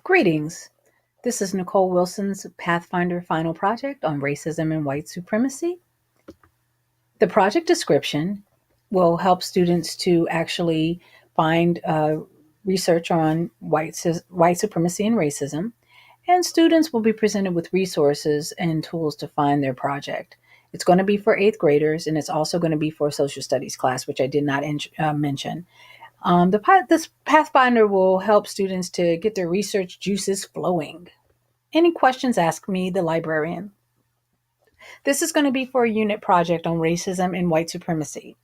Greetings. This is Nicole Wilson's Pathfinder Final Project on Racism and White Supremacy. The project description will help students to actually find research on white supremacy and racism, and students will be presented with resources and tools to find their project. It's going to be for eighth graders, and it's also going to be for a social studies class, which I did not mention. This Pathfinder will help students to get their research juices flowing. Any questions, ask me, the librarian. This is going to be for a unit project on racism and white supremacy.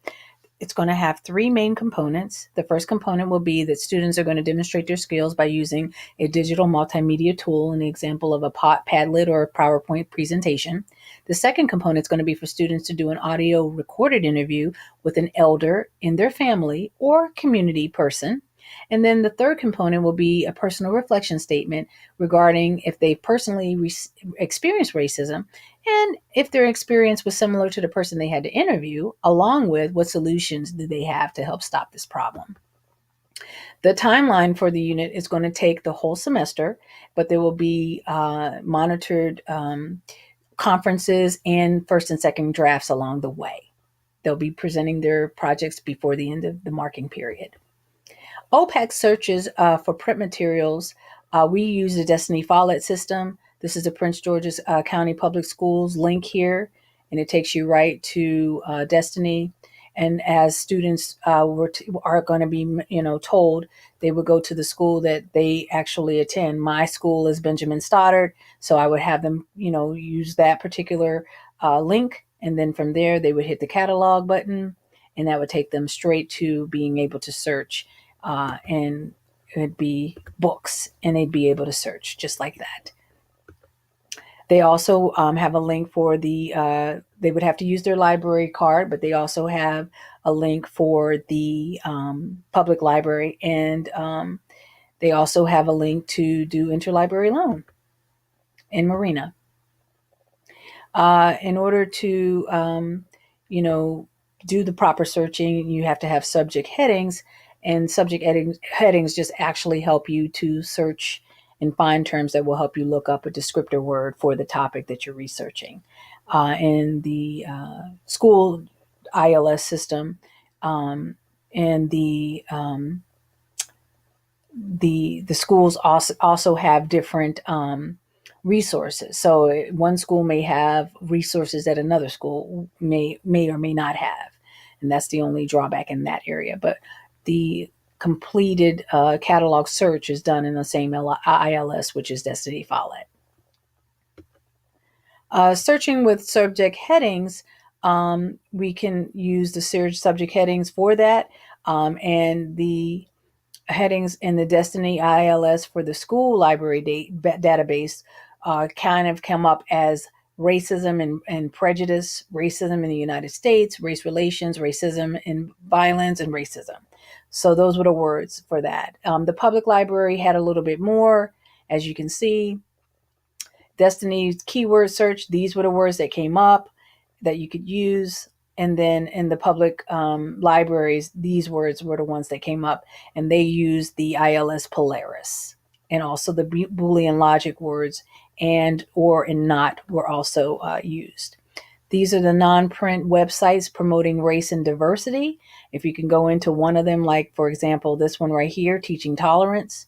It's going to have three main components. The first component will be that students are going to demonstrate their skills by using a digital multimedia tool, an example of a Padlet or a PowerPoint presentation. The second component is going to be for students to do an audio recorded interview with an elder in their family or community person. And then the third component will be a personal reflection statement regarding if they personally experienced racism and if their experience was similar to the person they had to interview, along with what solutions do they have to help stop this problem. The timeline for the unit is going to take the whole semester, but there will be monitored conferences and first and second drafts along the way. They'll be presenting their projects before the end of the marking period. OPEC searches for print materials. We use the Destiny Follett system. This is the Prince George's County Public Schools link here, and it takes you right to Destiny. And as students are going to be, told, they would go to the school that they actually attend. My school is Benjamin Stoddard, so I would have them, use that particular link, and then from there they would hit the catalog button, and that would take them straight to being able to search. And it'd be books, and they'd be able to search just like that. They also have a link for they would have to use their library card, but they also have a link for the public library, and they also have a link to do interlibrary loan in Marina. In order to, do the proper searching, you have to have subject headings. And subject headings just actually help you to search and find terms that will help you look up a descriptor word for the topic that you're researching. In the school ILS system, and the schools also have different resources. So one school may have resources that another school may or may not have, and that's the only drawback in that area. But the completed catalog search is done in the same ILS, which is Destiny Follett. Searching with subject headings, we can use the search subject headings for that, and the headings in the Destiny ILS for the school library database kind of come up as racism and prejudice, racism in the United States, race relations, racism and violence, and racism. So those were the words for that. The public library had a little bit more, as you can see. Destiny's keyword search, these were the words that came up that you could use. And then in the public libraries, these words were the ones that came up, and they used the ILS Polaris. And also the Boolean logic words and, or, and not were also used. These are the non-print websites promoting race and diversity. If you can go into one of them, like, for example, this one right here, Teaching Tolerance,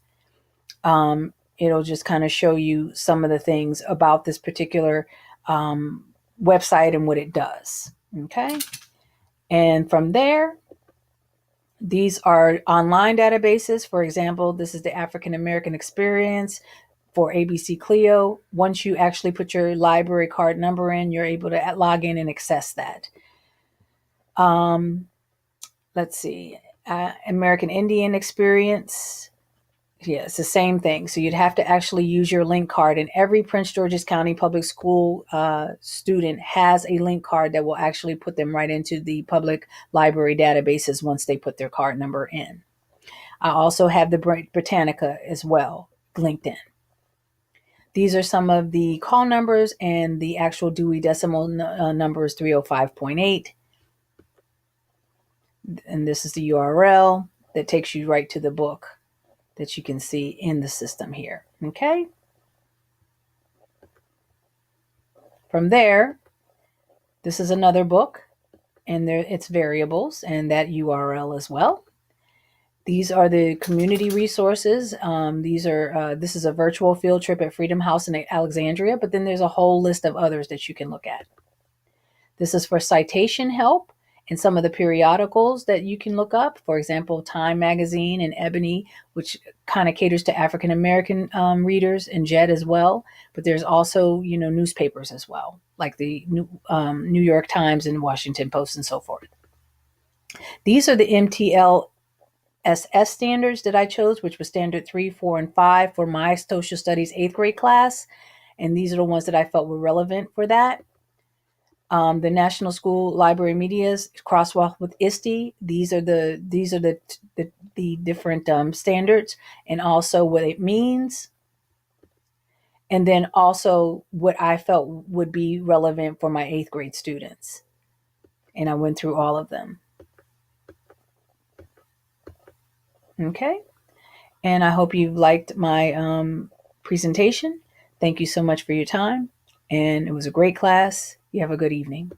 it'll just kind of show you some of the things about this particular website and what it does. Okay. And from there, these are online databases. For example, this is the African American Experience for ABC Clio. Once you actually put your library card number in, you're able to log in and access that. Let's see, American Indian Experience. Yeah, it's the same thing. So you'd have to actually use your link card, and every Prince George's County Public School student has a link card that will actually put them right into the public library databases once they put their card number in. I also have the Britannica as well linked in. These are some of the call numbers, and the actual Dewey Decimal number is 305.8. And this is the URL that takes you right to the book that you can see in the system here. Okay. From there, this is another book, and there it's variables and that URL as well. These are the community resources. This is a virtual field trip at Freedom House in Alexandria, but then there's a whole list of others that you can look at. This is for citation help and some of the periodicals that you can look up. For example, Time Magazine and Ebony, which kind of caters to African American readers, and JED as well. But there's also, newspapers as well, like the New York Times and Washington Post and so forth. These are the MTL SS standards that I chose, which was standard 3, 4, and 5 for my social studies 8th grade class. And these are the ones that I felt were relevant for that. The National School Library Media's crosswalk with ISTE. These are the different standards, and also what it means. And then also what I felt would be relevant for my 8th grade students. And I went through all of them. Okay. And I hope you liked my presentation. Thank you so much for your time. And it was a great class. You have a good evening.